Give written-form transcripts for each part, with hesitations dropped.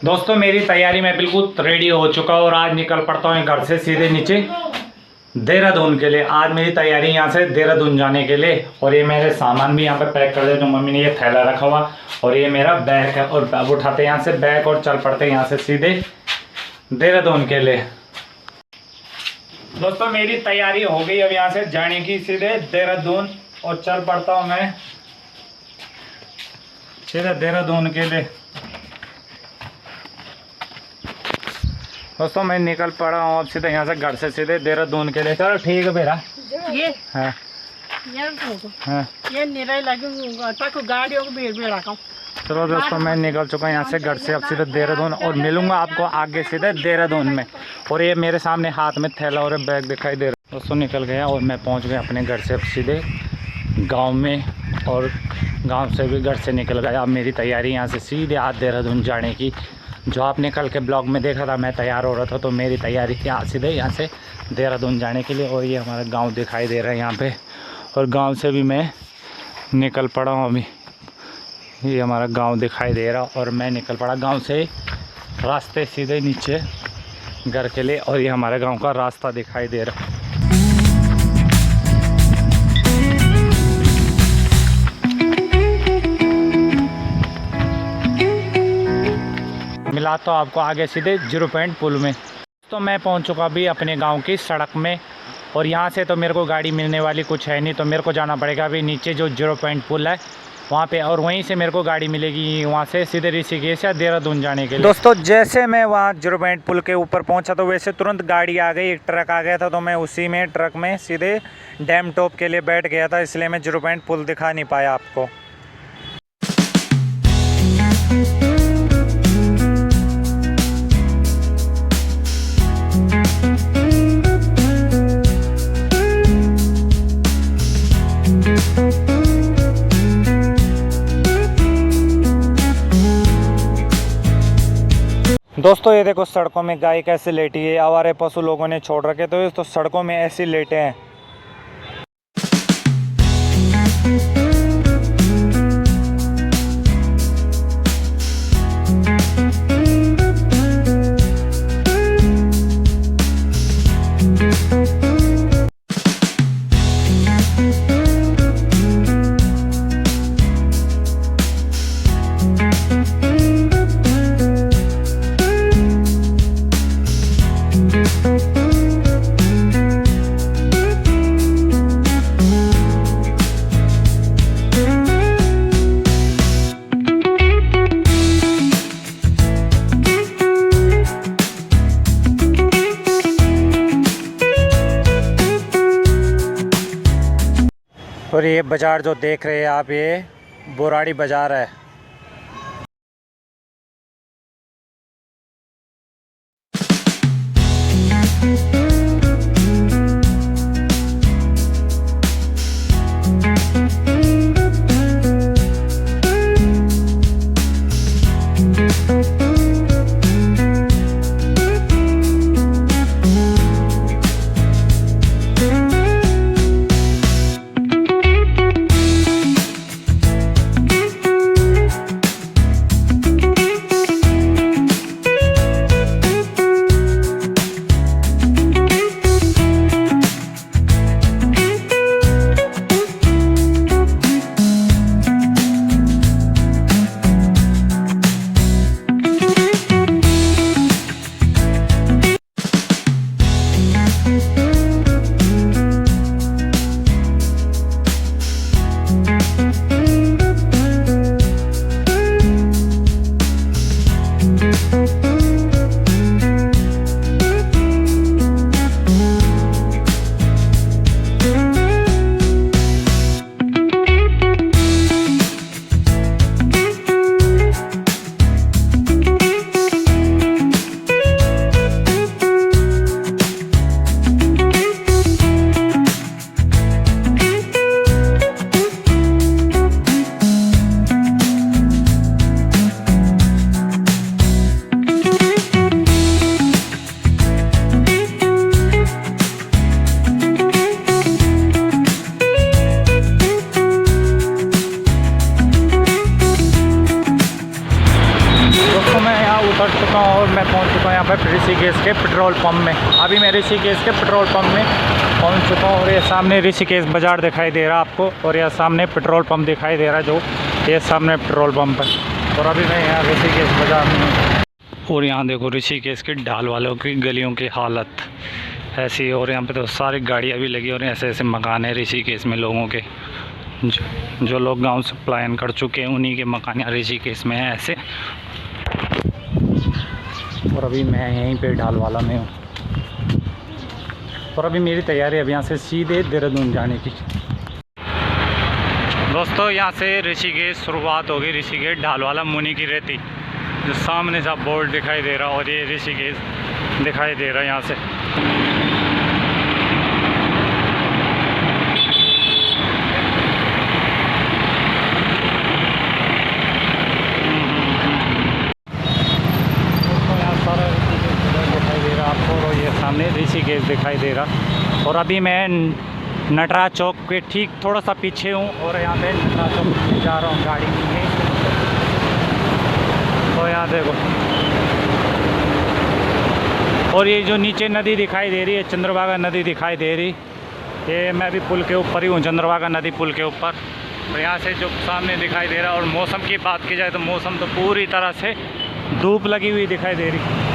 दोस्तों मेरी तैयारी में बिल्कुल रेडी हो चुका हूँ और आज निकल पड़ता हूँ घर से सीधे नीचे देहरादून के लिए। आज मेरी तैयारी यहाँ से देहरादून जाने के लिए। और ये मेरे सामान भी यहाँ पे पैक कर दे, जो मम्मी ने ये थैला रखा हुआ और ये मेरा बैग है। और अब उठाते हैं यहाँ से बैग और चल पड़ते हैं यहाँ से सीधे देहरादून के लिए। दोस्तों मेरी तैयारी हो गई अब यहाँ से जाने की सीधे देहरादून, और चल पड़ता हूँ मैं सीधे देहरादून के लिए। दोस्तों मैं निकल पड़ा हूँ अब सीधे यहाँ से घर से सीधे देहरादून के लिए। चलो ठीक है बेरा। ये हाँ हाँ ये निराई लगी गाड़ियों को भीड़ भीड़ रखा। चलो दोस्तों मैं निकल चुका हूँ यहाँ से घर से अब सीधे देहरादून, और मिलूंगा आपको आगे सीधे देहरादून में। और ये मेरे सामने हाथ में थैला और बैग दिखाई दे रहा है। दोस्तों निकल गया और मैं पहुँच गया अपने घर से अब सीधे गाँव में, और गाँव से भी घर से निकल गया। अब मेरी तैयारी यहाँ से सीधे आज देहरादून जाने की। जो आपने कल के ब्लॉग में देखा था मैं तैयार हो रहा था, तो मेरी तैयारी थी आज सीधे यहाँ से देहरादून जाने के लिए। और ये हमारा गांव दिखाई दे रहा है यहाँ पे, और गांव से भी मैं निकल पड़ा हूँ अभी। ये हमारा गांव दिखाई दे रहा और मैं निकल पड़ा गांव से रास्ते सीधे नीचे घर के लिए। और ये हमारे गाँव का रास्ता दिखाई दे रहा। मिला तो आपको आगे सीधे 0 पॉइंट पुल में। तो मैं पहुंच चुका अभी अपने गांव की सड़क में, और यहां से तो मेरे को गाड़ी मिलने वाली कुछ है नहीं, तो मेरे को जाना पड़ेगा अभी नीचे जो 0 पॉइंट पुल है वहां पे, और वहीं से मेरे को गाड़ी मिलेगी वहां से सीधे ऋषिकेश या देहरादून जाने के लिए। दोस्तों जैसे मैं वहाँ 0 पॉइंट पुल के ऊपर पहुँचा तो वैसे तुरंत गाड़ी आ गई, एक ट्रक आ गया था। तो मैं उसी में ट्रक में सीधे डैम टॉप के लिए बैठ गया था, इसलिए मैं 0 पॉइंट पुल दिखा नहीं पाया आपको। दोस्तों ये देखो सड़कों में गाय कैसे लेटी है, आवारे पशु लोगों ने छोड़ रखे तो सड़कों में ऐसी लेटे हैं। और ये बाज़ार जो देख रहे हैं आप, ये बोराड़ी बाज़ार है। कर चुका हूँ और मैं पहुँच चुका हूँ यहाँ पर ऋषिकेश के पेट्रोल पंप में। अभी मैं ऋषिकेश के पेट्रोल पंप में पहुँच चुका हूँ और ये सामने ऋषिकेश बाज़ार दिखाई दे रहा है आपको, और यह सामने पेट्रोल पंप दिखाई दे रहा है, जो ये सामने पेट्रोल पंप है। और अभी मैं यहाँ ऋषिकेश बाज़ार में हूँ और यहाँ देखो ऋषिकेश के ढाल वालों की गलियों की हालत ऐसी। और यहाँ पे तो सारी गाड़ियाँ भी लगी और ऐसे ऐसे मकान है ऋषिकेश में लोगों के, जो लोग गांव से पलायन कर चुके हैं उन्हीं के मकान ऋषिकेश में है ऐसे। और अभी मैं यहीं पे ढालवाला में हूँ और अभी मेरी तैयारी अब यहाँ से सीधे देहरादून जाने की। दोस्तों यहाँ से ऋषिकेश शुरुआत होगी, ऋषिकेश ढालवाला मुनि की रेती, जो सामने सा बोर्ड दिखाई दे रहा, और ये ऋषिकेश दिखाई दे रहा है यहाँ से। सामने ऋषिकेश दिखाई दे रहा। और अभी मैं नटराज चौक के ठीक थोड़ा सा पीछे हूँ और यहाँ पे नटराज चौक जा रहा हूँ गाड़ी में। तो यहाँ देखो, और ये जो नीचे नदी दिखाई दे रही है, चंद्रभागा नदी दिखाई दे रही, ये मैं अभी पुल के ऊपर ही हूँ, चंद्रभागा नदी पुल के ऊपर। और यहाँ से जो सामने दिखाई दे रहा। और मौसम की बात की जाए तो मौसम तो पूरी तरह से धूप लगी हुई दिखाई दे रही।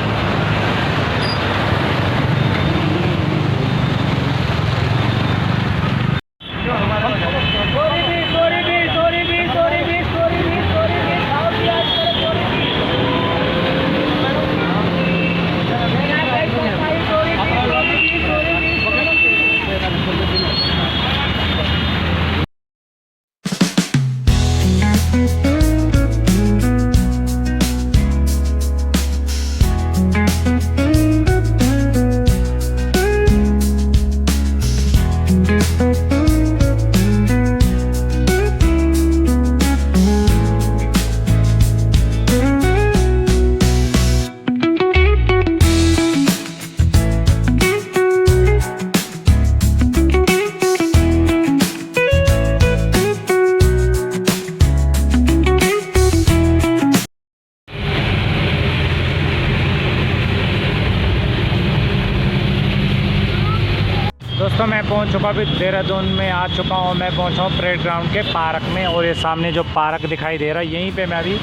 दोस्तों मैं पहुंच चुका, अभी देहरादून में आ चुका हूं। मैं पहुंचा हूं परेड ग्राउंड के पार्क में, और ये सामने जो पार्क दिखाई दे रहा है यहीं पे मैं अभी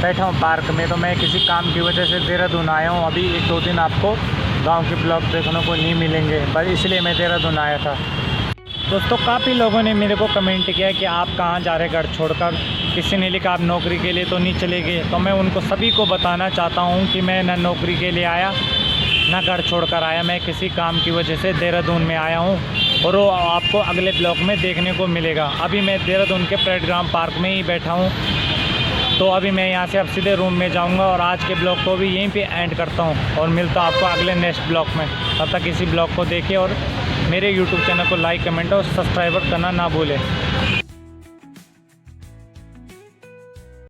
बैठा हूं पार्क में। तो मैं किसी काम की वजह से देहरादून आया हूं। अभी 1-2 दिन आपको गांव के ब्लॉग देखने को नहीं मिलेंगे, बस इसलिए मैं देहरादून आया था। दोस्तों काफ़ी लोगों ने मेरे को कमेंट किया कि आप कहाँ जा रहे घर छोड़कर, किसी ने लिखा आप नौकरी के लिए तो नहीं चले गए। तो मैं उनको सभी को बताना चाहता हूँ कि मैं ना नौकरी के लिए आया ना घर छोड़कर आया, मैं किसी काम की वजह से देहरादून में आया हूँ, और वो आपको अगले ब्लॉग में देखने को मिलेगा। अभी मैं देहरादून के परेड ग्राउंड पार्क में ही बैठा हूँ। तो अभी मैं यहाँ से अब सीधे रूम में जाऊँगा और आज के ब्लॉग को भी यहीं पे एंड करता हूँ, और मिलता हूँ आपको अगले नेक्स्ट ब्लॉग में। तब तक इसी ब्लॉग को देखें और मेरे यूट्यूब चैनल को लाइक, कमेंट और सब्सक्राइबर करना ना भूलें।